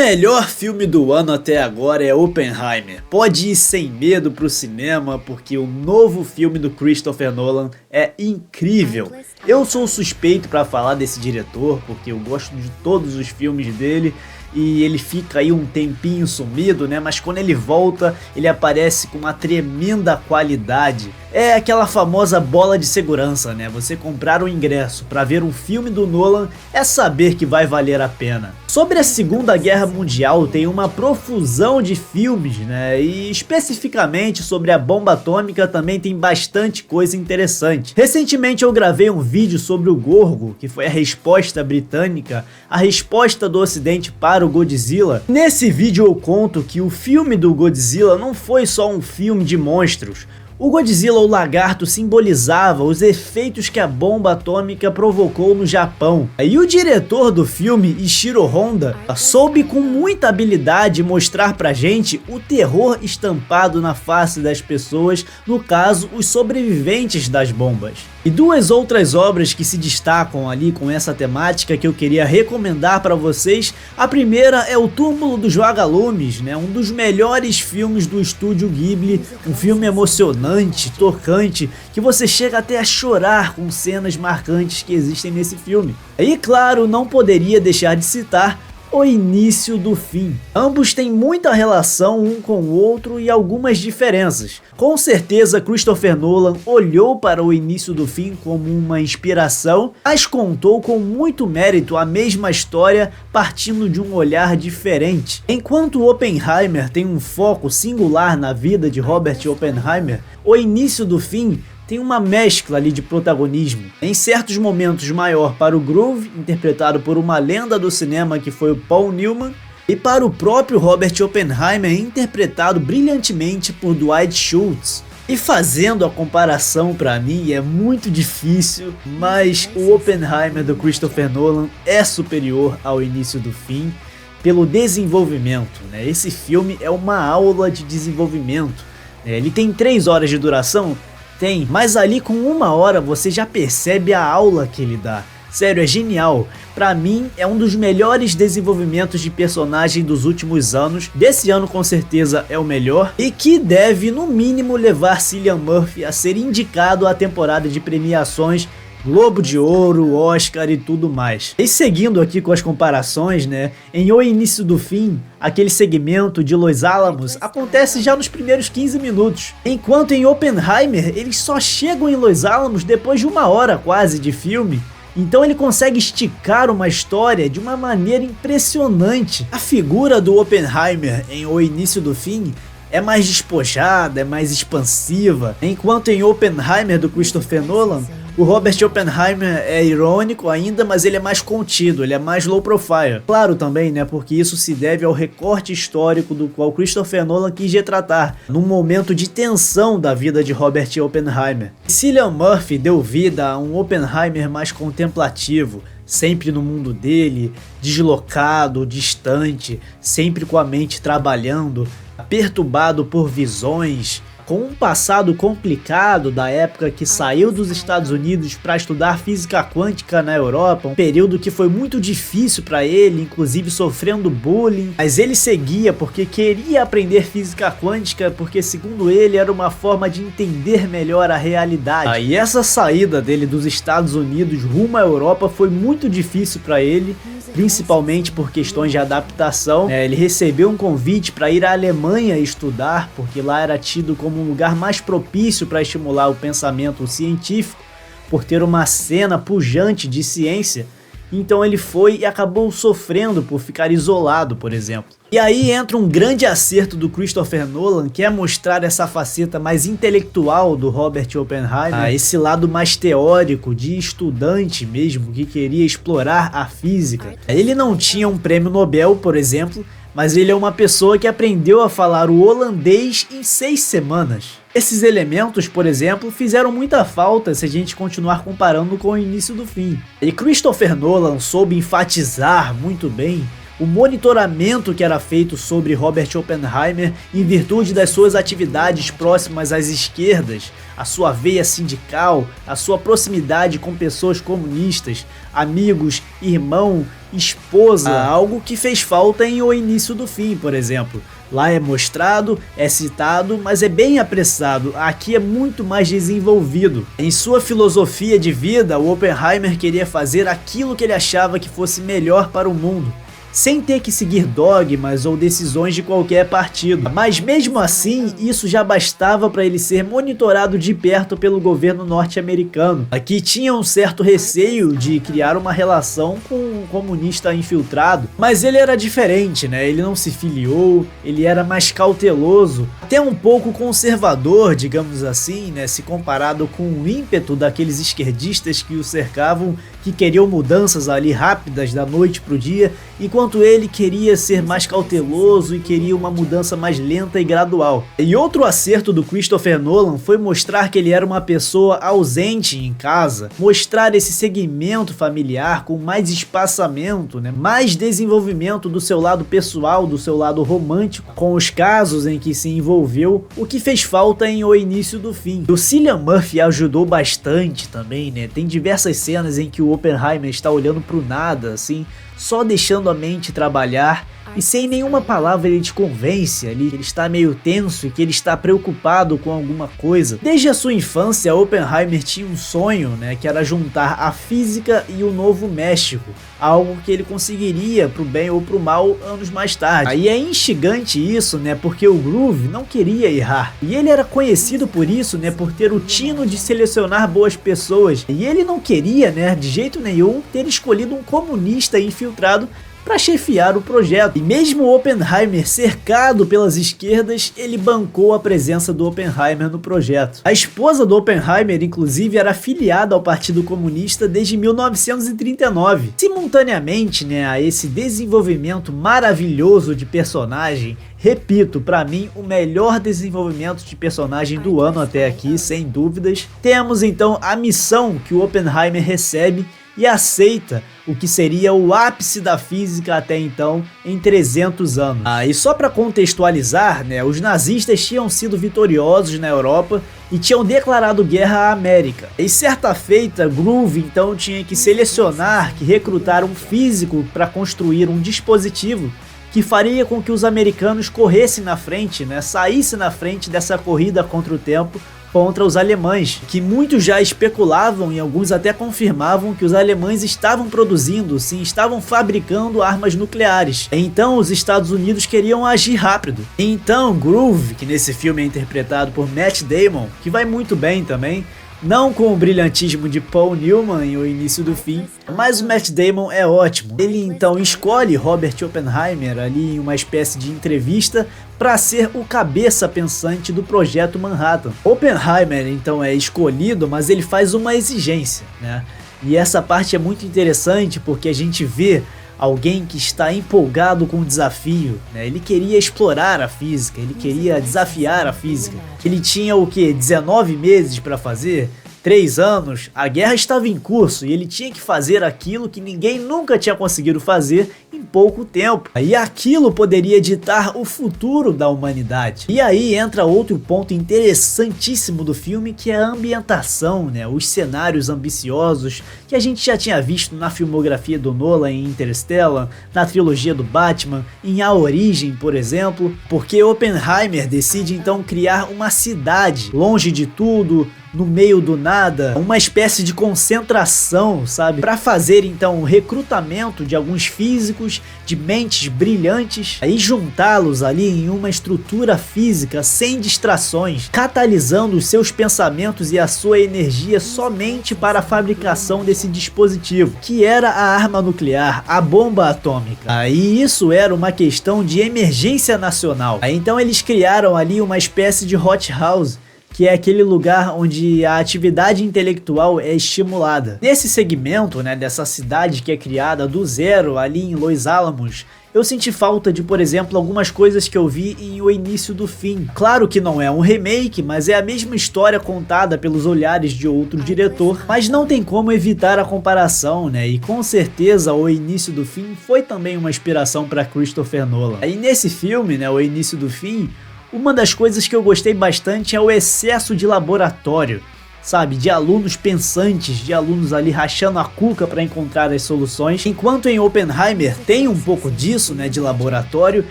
melhor filme do ano até agora é Oppenheimer. Pode ir sem medo pro cinema, porque o novo filme do Christopher Nolan é incrível. Eu sou suspeito pra falar desse diretor, porque eu gosto de todos os filmes dele. E ele fica aí um tempinho sumido, né? Mas quando ele volta, ele aparece com uma tremenda qualidade. É aquela famosa bola de segurança, né? Você comprar um ingresso para ver um filme do Nolan é saber que vai valer a pena. Sobre a Segunda Guerra Mundial tem uma profusão de filmes, né? E especificamente sobre a bomba atômica também tem bastante coisa interessante. Recentemente eu gravei um vídeo sobre o Gorgo, que foi a resposta britânica, a resposta do Ocidente para o Godzilla. Nesse vídeo eu conto que o filme do Godzilla não foi só um filme de monstros. O Godzilla, o lagarto, simbolizava os efeitos que a bomba atômica provocou no Japão. E o diretor do filme, Ishiro Honda, soube com muita habilidade mostrar pra gente o terror estampado na face das pessoas, no caso, os sobreviventes das bombas. E duas outras obras que se destacam ali com essa temática que eu queria recomendar para vocês. A primeira é O Túmulo dos Vagalumes, né? Um dos melhores filmes do estúdio Ghibli, um filme emocionante, tocante, que você chega até a chorar com cenas marcantes que existem nesse filme. E claro, não poderia deixar de citar O Início do Fim. Ambos têm muita relação um com o outro e algumas diferenças. Com certeza Christopher Nolan olhou para O Início do Fim como uma inspiração, mas contou com muito mérito a mesma história partindo de um olhar diferente. Enquanto Oppenheimer tem um foco singular na vida de Robert Oppenheimer, O Início do Fim tem uma mescla ali de protagonismo, em certos momentos maior para o Groove, interpretado por uma lenda do cinema que foi o Paul Newman, e para o próprio Robert Oppenheimer, interpretado brilhantemente por Dwight Schultz. E fazendo a comparação, pra mim é muito difícil, mas o Oppenheimer do Christopher Nolan é superior ao Início do Fim pelo desenvolvimento, né? Esse filme é uma aula de desenvolvimento, né? Ele tem 3 horas de duração. Tem, mas ali com 1 hora você já percebe a aula que ele dá. Sério, é genial. Pra mim é um dos melhores desenvolvimentos de personagem dos últimos anos. Desse ano com certeza é o melhor. E que deve no mínimo levar Cillian Murphy a ser indicado à temporada de premiações Globo de Ouro, Oscar e tudo mais. E seguindo aqui com as comparações, né? Em O Início do Fim, aquele segmento de Los Alamos acontece já nos primeiros 15 minutos. Enquanto em Oppenheimer, eles só chegam em Los Alamos depois de 1 hora quase de filme. Então ele consegue esticar uma história de uma maneira impressionante. A figura do Oppenheimer em O Início do Fim é mais despojada, é mais expansiva. Enquanto em Oppenheimer do Christopher Nolan, o Robert Oppenheimer é irônico ainda, mas ele é mais contido, ele é mais low profile. Claro também, né, porque isso se deve ao recorte histórico do qual Christopher Nolan quis retratar, num momento de tensão da vida de Robert Oppenheimer. Cillian Murphy deu vida a um Oppenheimer mais contemplativo, sempre no mundo dele, deslocado, distante, sempre com a mente trabalhando, perturbado por visões, com um passado complicado da época que saiu dos Estados Unidos para estudar física quântica na Europa, um período que foi muito difícil para ele, inclusive sofrendo bullying, mas ele seguia porque queria aprender física quântica, porque segundo ele era uma forma de entender melhor a realidade. E essa saída dele dos Estados Unidos rumo à Europa foi muito difícil para ele, principalmente por questões de adaptação. Ele recebeu um convite para ir à Alemanha estudar, porque lá era tido como um lugar mais propício para estimular o pensamento científico, por ter uma cena pujante de ciência. Então ele foi e acabou sofrendo por ficar isolado, por exemplo. E aí entra um grande acerto do Christopher Nolan, que é mostrar essa faceta mais intelectual do Robert Oppenheimer, esse lado mais teórico, de estudante mesmo, que queria explorar a física. Ele não tinha um prêmio Nobel, por exemplo, mas ele é uma pessoa que aprendeu a falar o holandês em 6 semanas. Esses elementos, por exemplo, fizeram muita falta se a gente continuar comparando com O Início do Fim. E Christopher Nolan soube enfatizar muito bem o monitoramento que era feito sobre Robert Oppenheimer em virtude das suas atividades próximas às esquerdas, a sua veia sindical, a sua proximidade com pessoas comunistas, amigos, irmão, esposa, algo que fez falta em O Início do Fim, por exemplo. Lá é mostrado, é citado, mas é bem apressado, aqui é muito mais desenvolvido. Em sua filosofia de vida, o Oppenheimer queria fazer aquilo que ele achava que fosse melhor para o mundo, sem ter que seguir dogmas ou decisões de qualquer partido. Mas mesmo assim, isso já bastava para ele ser monitorado de perto pelo governo norte-americano, que tinha um certo receio de criar uma relação com um comunista infiltrado. Mas ele era diferente, né? Ele não se filiou, ele era mais cauteloso, até um pouco conservador, digamos assim, né? Se comparado com o ímpeto daqueles esquerdistas que o cercavam, que queriam mudanças ali rápidas da noite pro dia, enquanto ele queria ser mais cauteloso e queria uma mudança mais lenta e gradual. E outro acerto do Christopher Nolan foi mostrar que ele era uma pessoa ausente em casa, mostrar esse segmento familiar com mais espaçamento, né? Mais desenvolvimento do seu lado pessoal, do seu lado romântico, com os casos em que se envolveu, o que fez falta em O Início do Fim. O Cillian Murphy ajudou bastante também, né? Tem diversas cenas em que o Oppenheimer está olhando pro nada, assim, só deixando a mente trabalhar, e sem nenhuma palavra ele te convence ali que ele está meio tenso e que ele está preocupado com alguma coisa. Desde a sua infância, Oppenheimer tinha um sonho, né, que era juntar a física e o Novo México, algo que ele conseguiria pro bem ou pro mal anos mais tarde. Aí é instigante isso, né, porque o Groove não queria errar, e ele era conhecido por isso, né, por ter o tino de selecionar boas pessoas, e ele não queria, né, de jeito nenhum, ter escolhido um comunista infiltrado para chefiar o projeto. E mesmo Oppenheimer cercado pelas esquerdas, ele bancou a presença do Oppenheimer no projeto. A esposa do Oppenheimer, inclusive, era afiliada ao Partido Comunista desde 1939. Simultaneamente, né, a esse desenvolvimento maravilhoso de personagem, repito, pra mim, o melhor desenvolvimento de personagem do ano até aqui, sem dúvidas, temos então a missão que o Oppenheimer recebe e aceita o que seria o ápice da física até então em 300 anos. E só para contextualizar, né, os nazistas tinham sido vitoriosos na Europa e tinham declarado guerra à América. E certa feita, Groove então tinha que selecionar, que recrutar um físico para construir um dispositivo que faria com que os americanos corressem na frente, né, saíssem na frente dessa corrida contra o tempo contra os alemães, que muitos já especulavam e alguns até confirmavam que os alemães estavam produzindo, sim, estavam fabricando armas nucleares. Então os Estados Unidos queriam agir rápido. Então Groove, que nesse filme é interpretado por Matt Damon, que vai muito bem também, não com o brilhantismo de Paul Newman em O Início do Fim, mas o Matt Damon é ótimo. Ele então escolhe Robert Oppenheimer ali em uma espécie de entrevista para ser o cabeça pensante do projeto Manhattan. Oppenheimer então é escolhido, mas ele faz uma exigência, né? E essa parte é muito interessante porque a gente vê alguém que está empolgado com o desafio, né? Ele queria explorar a física, ele queria desafiar a física. Ele tinha o que? 19 meses para fazer? 3 anos? A guerra estava em curso e ele tinha que fazer aquilo que ninguém nunca tinha conseguido fazer em pouco tempo. E aquilo poderia ditar o futuro da humanidade. E aí entra outro ponto interessantíssimo do filme, que é a ambientação, né? Os cenários ambiciosos que a gente já tinha visto na filmografia do Nolan em Interstellar, na trilogia do Batman, em A Origem, por exemplo, porque Oppenheimer decide então criar uma cidade longe de tudo, no meio do nada, uma espécie de concentração, sabe? Para fazer então o recrutamento de alguns físicos, de mentes brilhantes, e juntá-los ali em uma estrutura física sem distrações, catalisando os seus pensamentos e a sua energia somente para a fabricação desse dispositivo, que era a arma nuclear, a bomba atômica. E isso era uma questão de emergência nacional. Então eles criaram ali uma espécie de hot house, que é aquele lugar onde a atividade intelectual é estimulada. Nesse segmento, né, dessa cidade que é criada do zero ali em Los Alamos, eu senti falta de, por exemplo, algumas coisas que eu vi em O Início do Fim. Claro que não é um remake, mas é a mesma história contada pelos olhares de outro diretor, mas não tem como evitar a comparação, né? E com certeza O Início do Fim foi também uma inspiração para Christopher Nolan. E nesse filme, né, O Início do Fim, uma das coisas que eu gostei bastante é o excesso de laboratório, sabe, de alunos pensantes, de alunos ali rachando a cuca para encontrar as soluções, enquanto em Oppenheimer tem um pouco disso, né, de laboratório,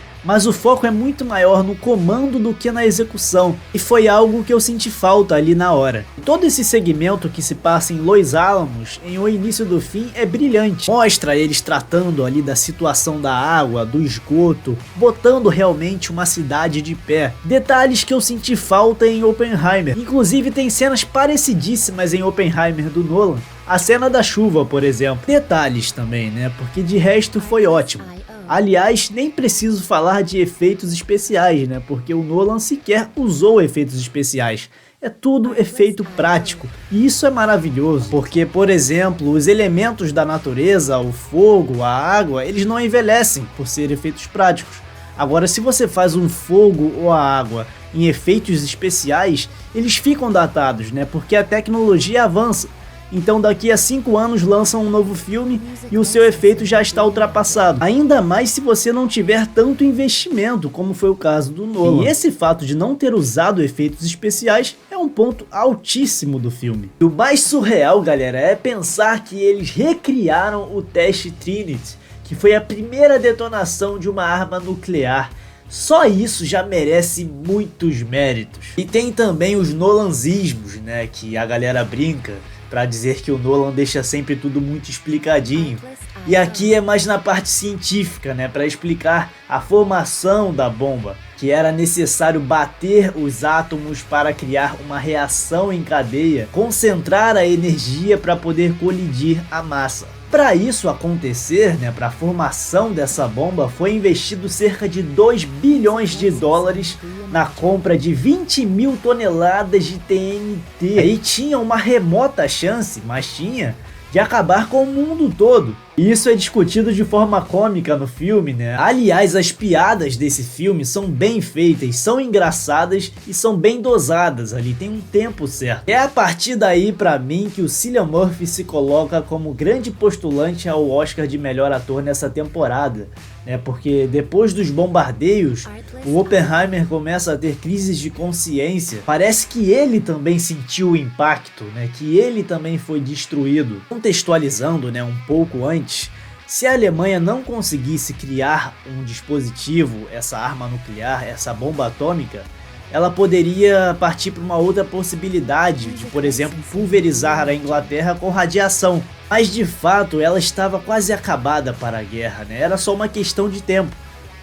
mas o foco é muito maior no comando do que na execução, e foi algo que eu senti falta ali na hora. Todo esse segmento que se passa em Los Alamos, em O Início do Fim, é brilhante. Mostra eles tratando ali da situação da água, do esgoto, botando realmente uma cidade de pé. Detalhes que eu senti falta em Oppenheimer. Inclusive tem cenas parecidíssimas em Oppenheimer do Nolan. A cena da chuva, por exemplo. Detalhes também, né? Porque de resto foi ótimo. Aliás, nem preciso falar de efeitos especiais, né? Porque o Nolan sequer usou efeitos especiais. É tudo efeito prático. E isso é maravilhoso, porque, por exemplo, os elementos da natureza, o fogo, a água, eles não envelhecem por ser efeitos práticos. Agora, se você faz um fogo ou a água em efeitos especiais, eles ficam datados, né? Porque a tecnologia avança. Então daqui a 5 anos lançam um novo filme e o seu efeito já está ultrapassado. Ainda mais se você não tiver tanto investimento, como foi o caso do Nolan. E esse fato de não ter usado efeitos especiais é um ponto altíssimo do filme. E o mais surreal, galera, é pensar que eles recriaram o teste Trinity, que foi a primeira detonação de uma arma nuclear. Só isso já merece muitos méritos. E tem também os Nolanzismos, né, que a galera brinca pra dizer que o Nolan deixa sempre tudo muito explicadinho. E aqui é mais na parte científica, né, para explicar a formação da bomba, que era necessário bater os átomos para criar uma reação em cadeia, concentrar a energia para poder colidir a massa. Para isso acontecer, né, para a formação dessa bomba, foi investido cerca de 2 bilhões de dólares na compra de 20 mil toneladas de TNT. E tinha uma remota chance, mas tinha, de acabar com o mundo todo. E isso é discutido de forma cômica no filme, né? Aliás, as piadas desse filme são bem feitas, são engraçadas e são bem dosadas ali, tem um tempo certo. É a partir daí, pra mim, que o Cillian Murphy se coloca como grande postulante ao Oscar de melhor ator nessa temporada, né? Porque depois dos bombardeios, o Oppenheimer começa a ter crises de consciência. Parece que ele também sentiu o impacto, né? Que ele também foi destruído. Contextualizando, né, um pouco antes, se a Alemanha não conseguisse criar um dispositivo, essa arma nuclear, essa bomba atômica, ela poderia partir para uma outra possibilidade de, por exemplo, pulverizar a Inglaterra com radiação. Mas de fato ela estava quase acabada para a guerra, né? Era só uma questão de tempo.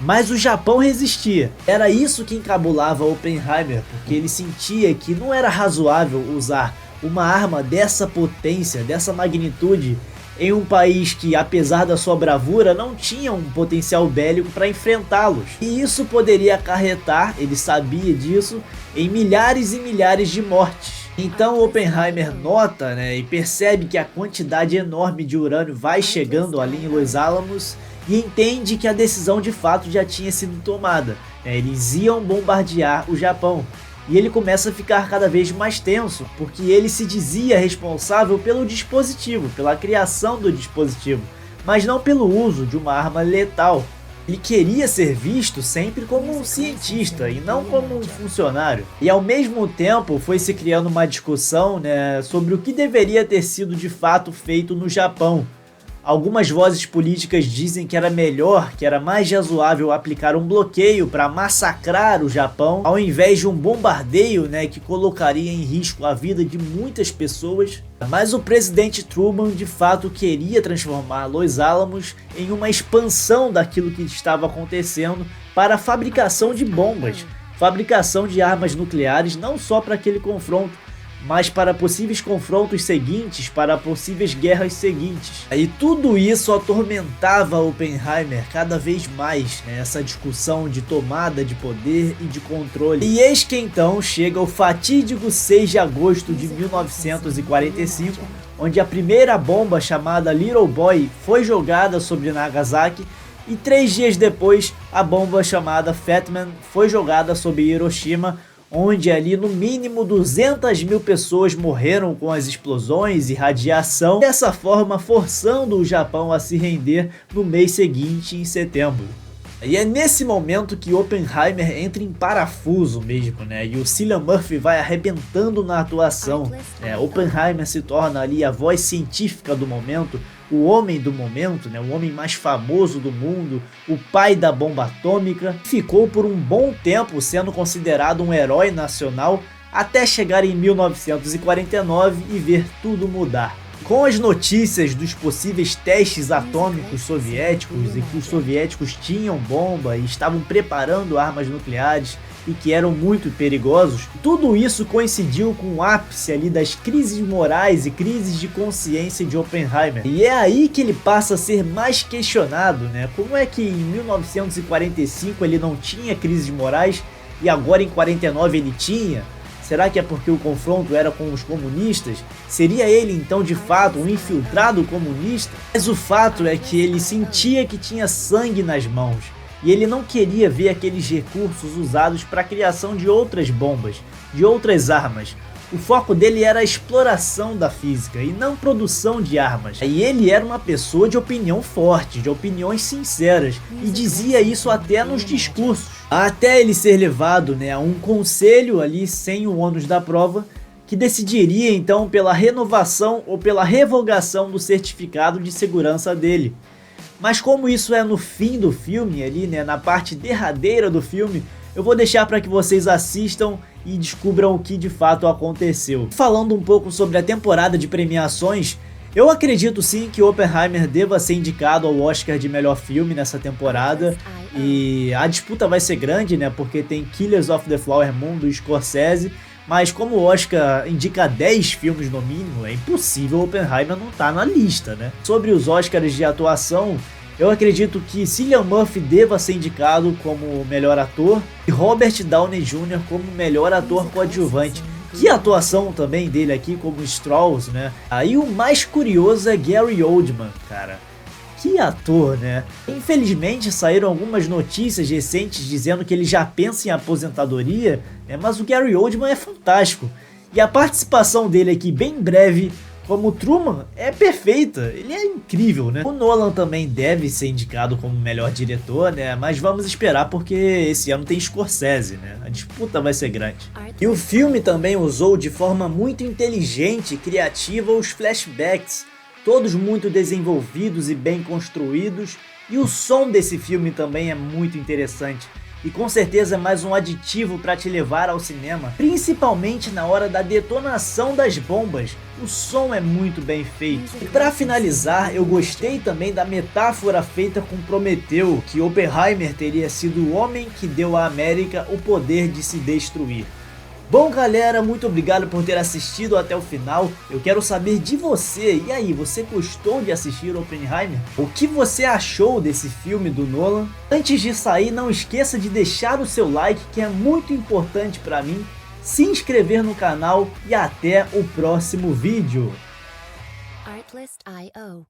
Mas o Japão resistia. Era isso que encabulava Oppenheimer, porque ele sentia que não era razoável usar uma arma dessa potência, dessa magnitude, em um país que, apesar da sua bravura, não tinha um potencial bélico para enfrentá-los. E isso poderia acarretar, ele sabia disso, em milhares e milhares de mortes. Então Oppenheimer nota, né, e percebe que a quantidade enorme de urânio vai chegando ali em Los Alamos e entende que a decisão de fato já tinha sido tomada. Eles iam bombardear o Japão. E ele começa a ficar cada vez mais tenso, porque ele se dizia responsável pelo dispositivo, pela criação do dispositivo, mas não pelo uso de uma arma letal. Ele queria ser visto sempre como um cientista e não como um funcionário. E ao mesmo tempo foi se criando uma discussão, né, sobre o que deveria ter sido de fato feito no Japão. Algumas vozes políticas dizem que era melhor, que era mais razoável aplicar um bloqueio para massacrar o Japão, ao invés de um bombardeio, né, que colocaria em risco a vida de muitas pessoas. Mas o presidente Truman de fato queria transformar Los Alamos em uma expansão daquilo que estava acontecendo para a fabricação de bombas, fabricação de armas nucleares, não só para aquele confronto, mas para possíveis confrontos seguintes, para possíveis guerras seguintes. E tudo isso atormentava Oppenheimer cada vez mais, né? Essa discussão de tomada de poder e de controle. E eis que então chega o fatídico 6 de agosto de 1945, onde a primeira bomba chamada Little Boy foi jogada sobre Nagasaki e 3 dias depois a bomba chamada Fat Man foi jogada sobre Hiroshima, onde ali no mínimo 200 mil pessoas morreram com as explosões e radiação, dessa forma forçando o Japão a se render no mês seguinte, em setembro. E é nesse momento que Oppenheimer entra em parafuso mesmo, né? E o Cillian Murphy vai arrebentando na atuação. Oppenheimer se torna ali a voz científica do momento, o homem do momento, né? O homem mais famoso do mundo, o pai da bomba atômica. Ficou por um bom tempo sendo considerado um herói nacional, até chegar em 1949 e ver tudo mudar. Com as notícias dos possíveis testes atômicos soviéticos e que os soviéticos tinham bomba e estavam preparando armas nucleares e que eram muito perigosos, tudo isso coincidiu com o ápice ali das crises morais e crises de consciência de Oppenheimer. E é aí que ele passa a ser mais questionado, né? Como é que em 1945 ele não tinha crises morais e agora em 49 ele tinha? Será que é porque o confronto era com os comunistas? Seria ele então de fato um infiltrado comunista? Mas o fato é que ele sentia que tinha sangue nas mãos e ele não queria ver aqueles recursos usados para a criação de outras bombas, de outras armas. O foco dele era a exploração da física e não produção de armas. E ele era uma pessoa de opinião forte, de opiniões sinceras, e dizia isso até nos discursos. Até ele ser levado, né, a um conselho ali sem o ônus da prova, que decidiria então pela renovação ou pela revogação do certificado de segurança dele. Mas como isso é no fim do filme ali, né, na parte derradeira do filme, eu vou deixar para que vocês assistam e descubram o que de fato aconteceu. Falando um pouco sobre a temporada de premiações, eu acredito sim que Oppenheimer deva ser indicado ao Oscar de melhor filme nessa temporada. E a disputa vai ser grande, né, porque tem Killers of the Flower Moon do Scorsese, mas como o Oscar indica 10 filmes no mínimo, é impossível Oppenheimer não estar na lista, né. Sobre os Oscars de atuação, eu acredito que Cillian Murphy deva ser indicado como melhor ator e Robert Downey Jr. como melhor ator coadjuvante. Que atuação também dele aqui como Strauss, né? Aí o mais curioso é Gary Oldman, cara. Que ator, né? Infelizmente saíram algumas notícias recentes dizendo que ele já pensa em aposentadoria, né? Mas o Gary Oldman é fantástico. E a participação dele aqui bem breve como Truman é perfeita, ele é incrível, né? O Nolan também deve ser indicado como melhor diretor, né? Mas vamos esperar porque esse ano tem Scorsese, né? A disputa vai ser grande. E o filme também usou de forma muito inteligente e criativa os flashbacks, todos muito desenvolvidos e bem construídos, e o som desse filme também é muito interessante. E com certeza é mais um aditivo para te levar ao cinema, principalmente na hora da detonação das bombas. O som é muito bem feito. E para finalizar, eu gostei também da metáfora feita com Prometeu, que Oppenheimer teria sido o homem que deu à América o poder de se destruir. Bom galera, muito obrigado por ter assistido até o final. Eu quero saber de você, e aí, você gostou de assistir Oppenheimer? O que você achou desse filme do Nolan? Antes de sair, não esqueça de deixar o seu like, que é muito importante para mim, se inscrever no canal e até o próximo vídeo. Artlist.io